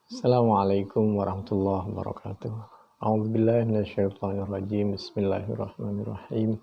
Assalamualaikum warahmatullahi wabarakatuh. A'udzubillahi minasyaitonirrajim. Bismillahirrahmanirrahim.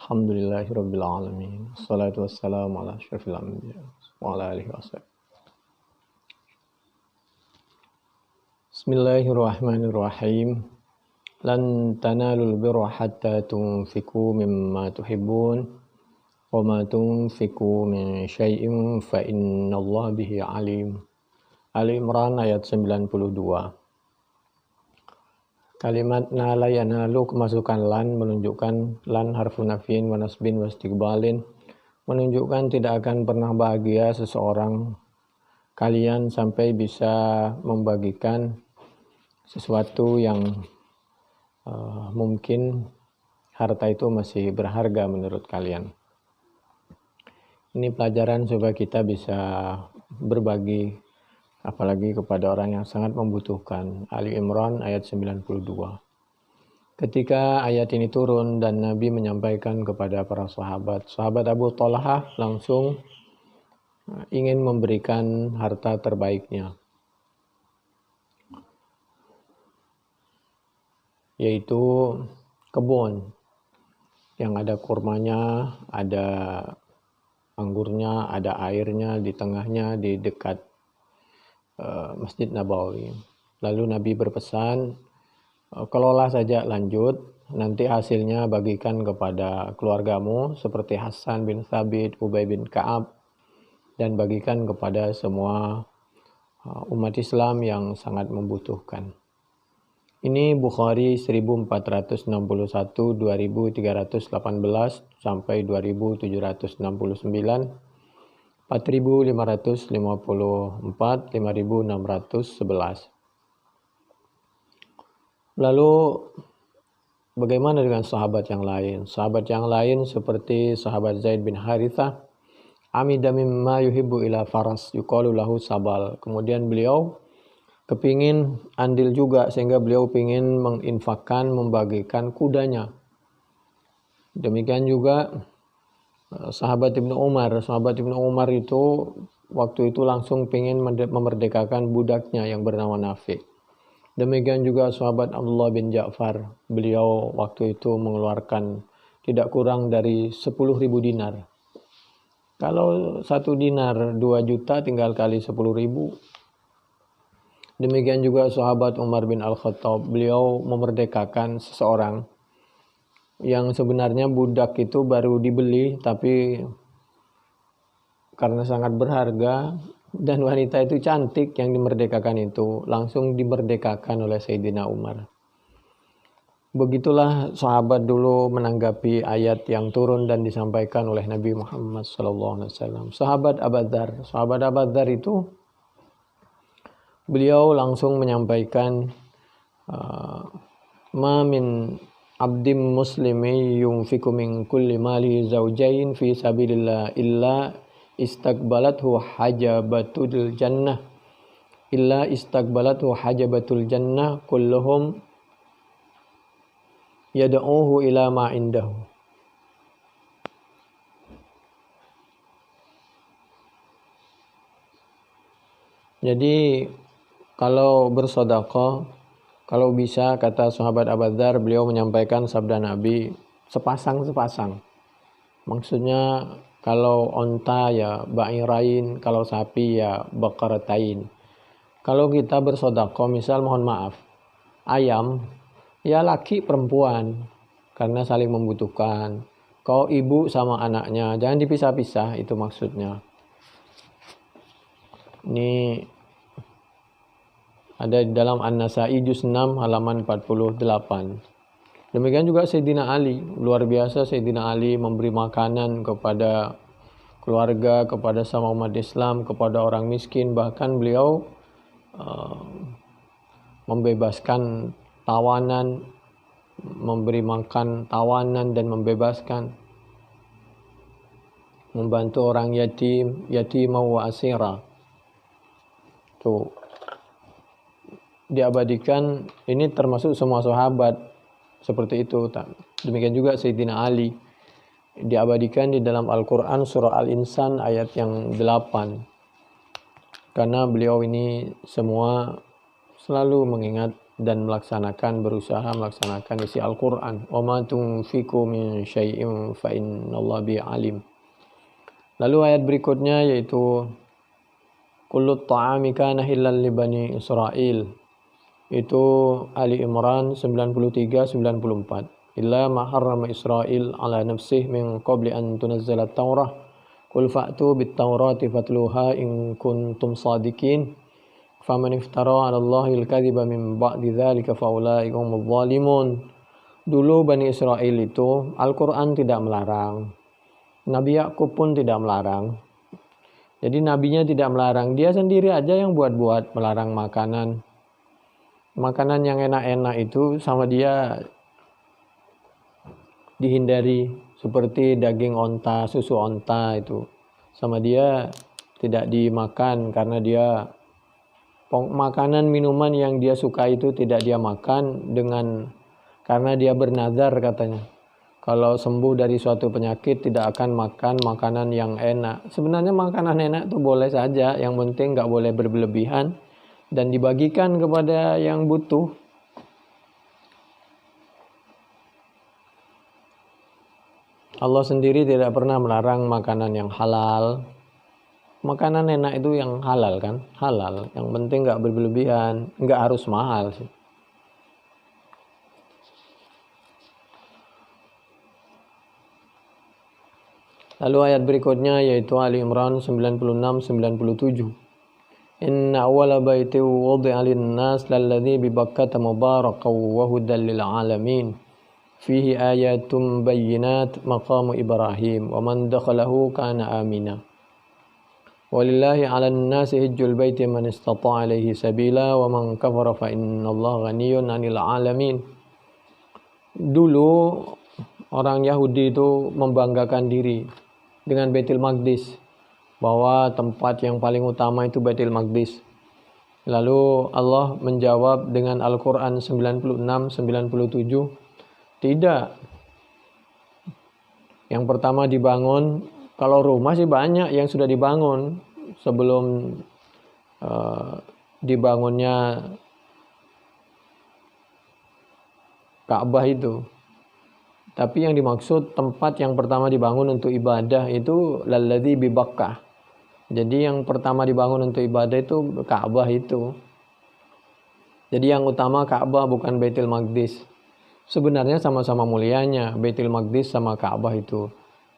Alhamdulillahirabbil alamin. Wassalatu wassalamu ala asyrofil anbiya wa ala alihi wasallam. Bismillahirrahmanirrahim. Lan tanalul birra hatta tunfiqu mimma tuhibbun wa ma tunfiqu min syai'in fa innallaha bihi alim. Ali Imran ayat 92. Kalimat na la yanalu kemasukan lan menunjukkan lan harfu nafyin wa nasbin wa istiqbalin, menunjukkan tidak akan pernah bahagia seseorang kalian sampai bisa membagikan sesuatu yang mungkin harta itu masih berharga menurut kalian. Ini pelajaran supaya kita bisa berbagi apalagi kepada orang yang sangat membutuhkan. Ali Imran ayat 92. Ketika ayat ini turun dan Nabi menyampaikan kepada para sahabat Abu Thalhah langsung ingin memberikan harta terbaiknya, yaitu kebun yang ada kurmanya, ada anggurnya, ada airnya di tengahnya di dekat Masjid Nabawi. Lalu Nabi berpesan, kelola saja lanjut, nanti hasilnya bagikan kepada keluargamu seperti Hasan bin Thabit, Ubay bin Ka'ab, dan bagikan kepada semua umat Islam yang sangat membutuhkan. Ini Bukhari 1461, 2318 sampai 2769, 4554, 5611. Lalu bagaimana dengan sahabat yang lain? Sahabat yang lain seperti sahabat Zaid bin Harithah, amida mimma yuhibbu ila faras yuqalu lahu sabal. Kemudian beliau kepingin andil juga sehingga beliau ingin menginfakkan, membagikan kudanya. Demikian juga sahabat Ibnu Umar itu waktu itu langsung ingin memerdekakan budaknya yang bernama Nafi. Demikian juga sahabat Abdullah bin Ja'far, beliau waktu itu mengeluarkan tidak kurang dari 10.000 dinar. Kalau 1 dinar 2 juta tinggal kali 10.000. Demikian juga sahabat Umar bin Al-Khattab, beliau memerdekakan seseorang yang sebenarnya budak itu baru dibeli, tapi karena sangat berharga dan wanita itu cantik yang dimerdekakan itu langsung dimerdekakan oleh Sayyidina Umar. Begitulah sahabat dulu menanggapi ayat yang turun dan disampaikan oleh Nabi Muhammad SAW. Sahabat Abu Dzar itu beliau langsung menyampaikan ma min abdim muslimi yunfiku min kulli mali zawjain fi sabilillah illa istaqbalathu hajabatul jannah kulluhum yad'uhu ila ma indahu. Jadi kalau bersedekah, kalau bisa, kata sahabat Abu Dzar, beliau menyampaikan sabda Nabi, sepasang-sepasang. Maksudnya kalau onta ya ba'irain, kalau sapi ya baqaratain. Kalau kita bersedekah, misal mohon maaf, ayam, ya laki perempuan, karena saling membutuhkan. Kau ibu sama anaknya, jangan dipisah-pisah, itu maksudnya. Ini ada di dalam An-Nasa'i juz 6 halaman 48. Demikian juga Sayyidina Ali, luar biasa Sayyidina Ali memberi makanan kepada keluarga, kepada sama umat Islam, kepada orang miskin, bahkan beliau membebaskan tawanan, memberi makan tawanan dan membebaskan, membantu orang yatim wa asira. Tuh diabadikan, ini termasuk semua sahabat seperti itu. Demikian juga Sayyidina Ali diabadikan di dalam Al-Quran surah Al-Insan ayat yang 8. karena beliau ini semua selalu mengingat dan berusaha melaksanakan isi Al-Quran. Wa ma tunfiqu min syai'in fa innallaha bihi alim. Lalu ayat berikutnya yaitu kullu ta'ami kana hilal li bani Israil. Itu Ali Imran 93-94. Illa ma harrama Israil ala nafsih min qabli an tunazzala at-Taurah. Qul fa'tu bit-Taurati fatluha in kuntum sadiqin. Faman iftara 'ala Allahi al-kadhiba min ba'di dzalika faulaika humudz zalimun. Dulu Bani Israil itu Al-Qur'an tidak melarang. Nabi Yakub pun tidak melarang. Jadi nabinya tidak melarang, dia sendiri aja yang buat-buat melarang makanan. Makanan yang enak-enak itu sama dia dihindari. Seperti daging onta, susu onta itu sama dia tidak dimakan karena dia makanan minuman yang dia suka itu tidak dia makan karena dia bernazar katanya. Kalau sembuh dari suatu penyakit tidak akan makan makanan yang enak. Sebenarnya makanan enak itu boleh saja, yang penting nggak boleh berlebihan dan dibagikan kepada yang butuh. Allah sendiri tidak pernah melarang makanan yang halal. Makanan enak itu yang halal kan? Halal. Yang penting nggak berlebihan, nggak harus mahal sih. Lalu ayat berikutnya yaitu Ali Imran 96-97. Inna awwala baiti wudi'a lin-nas lalladzi bi Bakkata mubarakan wa hudan lil alamin. Fihi ayatum bayyinat maqamu Ibrahim wa man dakhalahu kana amina. Walillahi 'alan nasi hajjul baiti man istata'a ilaihi sabila wa man kafara fa innallaha ghaniyyun 'anil 'alamin. Dulu orang Yahudi itu membanggakan diri dengan Baitul Maqdis, bahwa tempat yang paling utama itu Baitul Maqdis. Lalu Allah menjawab dengan Al-Quran 96-97, tidak. Yang pertama dibangun, kalau rumah sih banyak yang sudah dibangun sebelum dibangunnya Ka'bah itu. Tapi yang dimaksud tempat yang pertama dibangun untuk ibadah itu lalladzi bi Bakkah. Jadi yang pertama dibangun untuk ibadah itu Ka'bah itu. Jadi yang utama Ka'bah bukan Baitul Maqdis. Sebenarnya sama-sama mulianya Baitul Maqdis sama Ka'bah itu.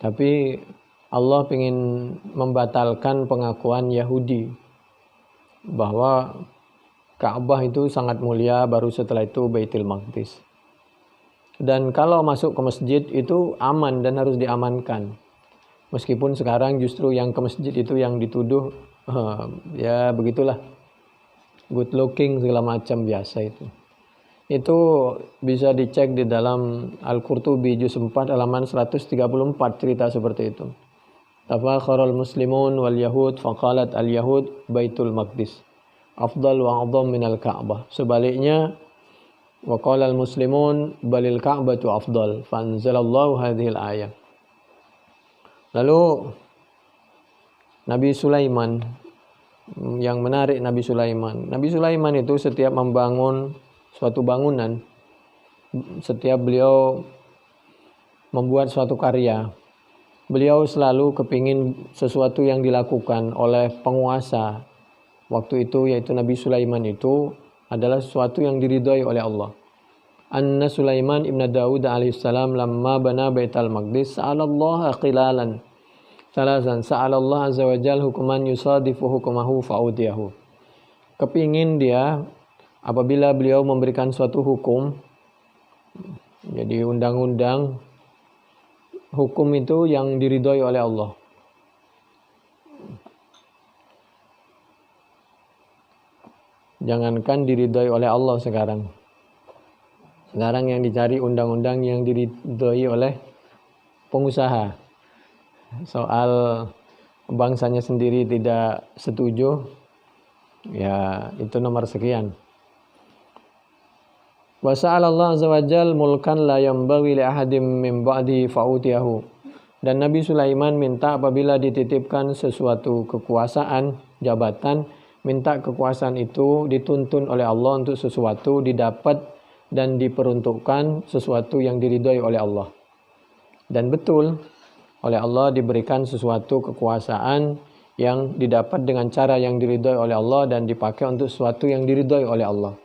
Tapi Allah ingin membatalkan pengakuan Yahudi bahwa Ka'bah itu sangat mulia, baru setelah itu Baitul Maqdis. Dan kalau masuk ke masjid itu aman dan harus diamankan. Meskipun sekarang justru yang ke masjid itu yang dituduh ya begitulah, good looking segala macam biasa itu. Itu bisa dicek di dalam Al-Qurtubi juz 4 halaman 134 cerita seperti itu. Tafakharul muslimun wal yahud faqalat al yahud Baitul Maqdis afdal wa a'dham minal Ka'bah. Sebaliknya wa qala al muslimun balil Ka'batu afdal fa anzalallahu hadhil ayah. Lalu Nabi Sulaiman, yang menarik Nabi Sulaiman itu setiap membangun suatu bangunan, setiap beliau membuat suatu karya, beliau selalu kepingin sesuatu yang dilakukan oleh penguasa waktu itu, yaitu Nabi Sulaiman itu adalah sesuatu yang diridhai oleh Allah. Anna Sulaiman ibn Daud alaihissalam lamma bana Baitul Maqdis sa'alallaha qilalan salasan sa'alallah azza wa jal hukuman yusadifu hukumahu fa'udiyahu. Kepingin dia apabila beliau memberikan suatu hukum, jadi undang-undang, hukum itu yang diridhai oleh Allah. Jangankan diridhai oleh Allah sekarang. Sekarang yang dicari undang-undang yang diridhai oleh pengusaha. Soal bangsanya sendiri tidak setuju, ya itu nomor sekian. Wa sa'alallahu azza wa jal mulkan la yanbaghi li ahadim min ba'di fa'utiyahu. Dan Nabi Sulaiman minta apabila dititipkan sesuatu kekuasaan, jabatan minta kekuasaan itu dituntun oleh Allah untuk sesuatu, didapat dan diperuntukkan sesuatu yang diridhoi oleh Allah. Dan betul, oleh Allah diberikan sesuatu kekuasaan yang didapat dengan cara yang diridhoi oleh Allah dan dipakai untuk sesuatu yang diridhoi oleh Allah.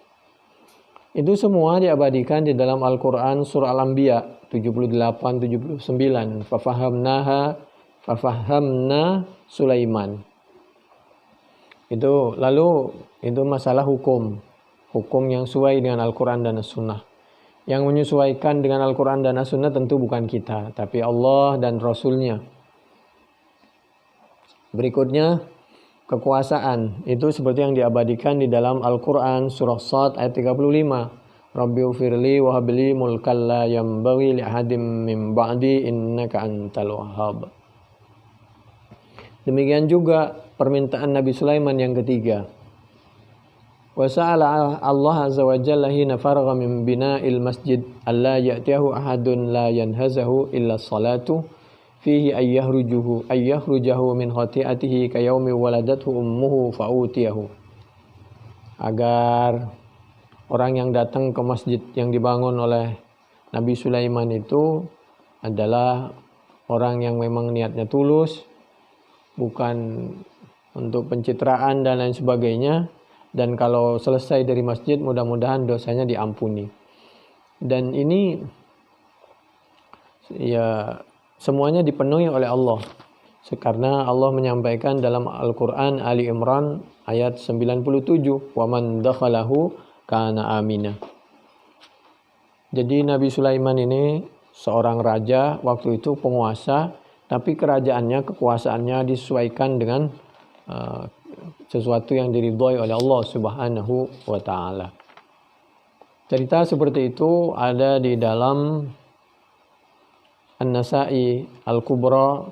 Itu semua diabadikan di dalam Al-Quran surah Al-Anbiya 78-79. Fafahamna Sulaiman. Itu masalah hukum yang sesuai dengan Al-Quran dan As-Sunnah. Yang menyesuaikan dengan Al-Quran dan As-Sunnah tentu bukan kita, tapi Allah dan Rasulnya. Berikutnya, kekuasaan. Itu seperti yang diabadikan di dalam Al-Quran surah Shad ayat 35. Rabbighfirli wa habli mulkan la yanbaghi li ahadin min ba'di innaka antal wahhab. Demikian juga permintaan Nabi Sulaiman yang ketiga. Wa sa'ala Allah azza wa jalla hina faragha min bina'il masjid alla ya'tiyahu ahadun la yanhazahu illa salatu fihi ayyahrujahu min khati'atihi kayawmi waladathu ummuhu fa'utiyahu. Agar orang yang datang ke masjid yang dibangun oleh Nabi Sulaiman itu adalah orang yang memang niatnya tulus, bukan untuk pencitraan dan lain sebagainya. Dan kalau selesai dari masjid, mudah-mudahan dosanya diampuni. Dan ini ya semuanya dipenuhi oleh Allah. Karena Allah menyampaikan dalam Al-Quran Ali Imran ayat 97, "Wa man dakhalahu kana amina." Jadi Nabi Sulaiman ini seorang raja, waktu itu penguasa, tapi kerajaannya, kekuasaannya disesuaikan dengan sesuatu yang diridhoi oleh Allah Subhanahu wa taala. Cerita seperti itu ada di dalam An-Nasa'i Al-Kubra,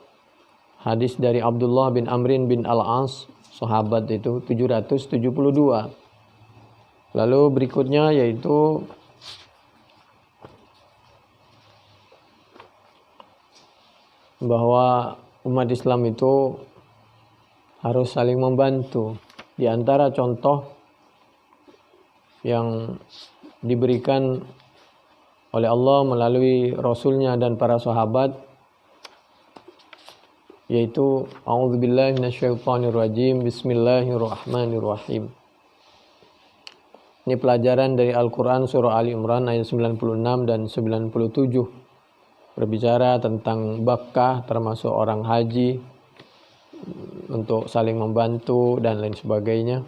hadis dari Abdullah bin Amrin bin Al-As, sahabat itu 772. Lalu berikutnya yaitu bahwa umat Islam itu harus saling membantu. Di antara contoh yang diberikan oleh Allah melalui Rasulnya dan para sahabat yaitu a'udzubillahi minasyaitonirrajim, bismillahirrahmanirrahim. Ini pelajaran dari Al-Quran surah Ali Imran ayat 96 dan 97. Berbicara tentang bakah termasuk orang haji, untuk saling membantu dan lain sebagainya.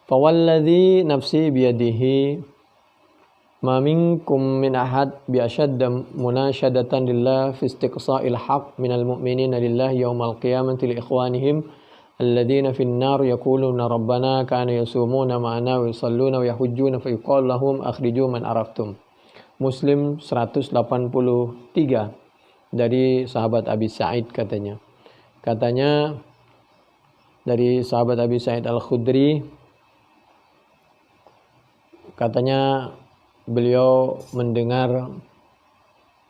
Fawalladzi nafsi biyadihi ma minkum min ahad bi ashadda munasyadatan lillah fi istiqsa'il haqq minal mu'minina lillahi yaumal qiyamati li ikhwanihim alladhina fin nar yaquluna rabbana kana yasumuna ma'ana wa yusalluna wa yahujjuna fa yuqalu lahum akhriju man araftum. Muslim 183 dari sahabat Abi Sa'id katanya. Katanya dari sahabat Abi Sa'id Al-Khudri, katanya beliau mendengar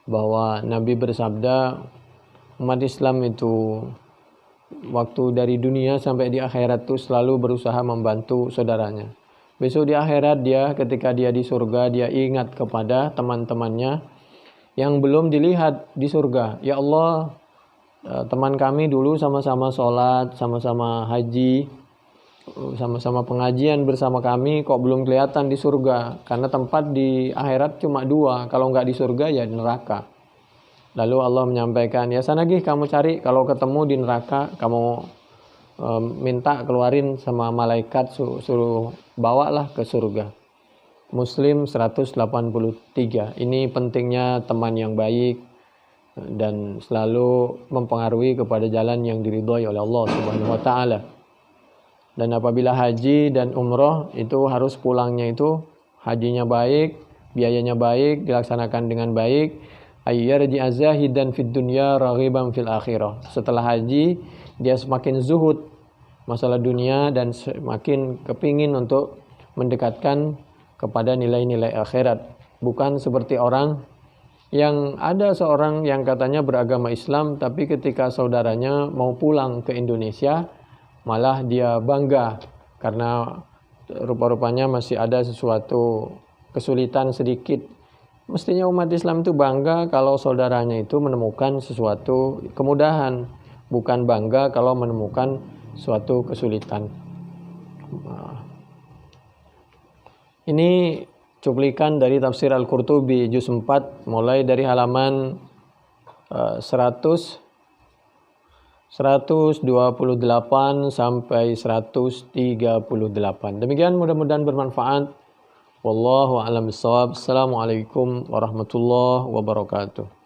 bahwa Nabi bersabda, umat Islam itu waktu dari dunia sampai di akhirat itu selalu berusaha membantu saudaranya. Besok di akhirat ketika dia di surga, dia ingat kepada teman-temannya yang belum dilihat di surga. Ya Allah, teman kami dulu sama-sama sholat, sama-sama haji, sama-sama pengajian bersama kami, kok belum kelihatan di surga. Karena tempat di akhirat cuma 2, kalau nggak di surga ya di neraka. Lalu Allah menyampaikan, ya sana gih kamu cari, kalau ketemu di neraka, kamu minta keluarin sama malaikat, suruh bawalah ke surga. Muslim 183. Ini pentingnya teman yang baik dan selalu mempengaruhi kepada jalan yang diridhoi oleh Allah Subhanahu wa taala. Dan apabila haji dan umroh itu harus pulangnya itu hajinya baik, biayanya baik, dilaksanakan dengan baik. Ayyarji azahidan fid dunya raghiban fil akhirah. Setelah haji dia semakin zuhud masalah dunia dan semakin kepingin untuk mendekatkan kepada nilai-nilai akhirat. Bukan seperti orang Yang ada seorang yang katanya beragama Islam, tapi ketika saudaranya mau pulang ke Indonesia, malah dia bangga karena rupa-rupanya masih ada sesuatu kesulitan sedikit. Mestinya umat Islam itu bangga kalau saudaranya itu menemukan sesuatu kemudahan, bukan bangga kalau menemukan suatu kesulitan. Ini cuplikan dari tafsir Al-Qurtubi juz 4 mulai dari halaman 128 sampai 138. Demikian, mudah-mudahan bermanfaat. Wallahu a'lam bishawab. Assalamualaikum warahmatullahi wabarakatuh.